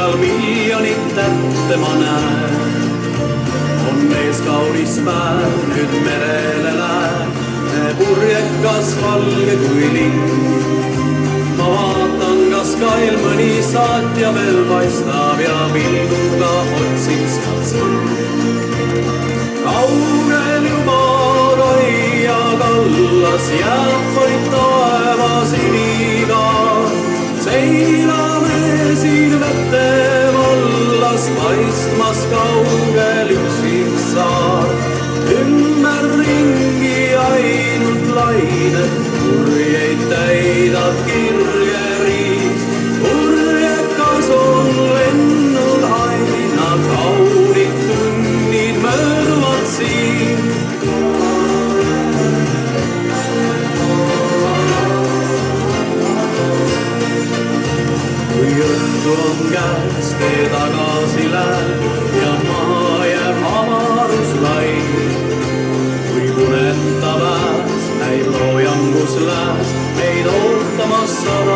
peal miljonit tähte ma näen. On ees kaunis päev, nüüd merele lähen, purjekas valge kui lind. Ma vaatan, kas kail mõni saatja veel paistab ja pilguga otsin sealt sind. Kaugel juba Roia kallas jääb vaid taeva siniga. Seilame siin vete vallas, paistmas kaugel üksik saar. Ümberringi ainult lained, purjeid täidab kirjeriis. Purjekas on lennud aina, kaunid tunnid mööduvad siin. Kui õhtu on käes, tee tagasi läheb ja maha jääb avaruslain. Kui puneta väes näib loojangus lääs, meid ootamas sada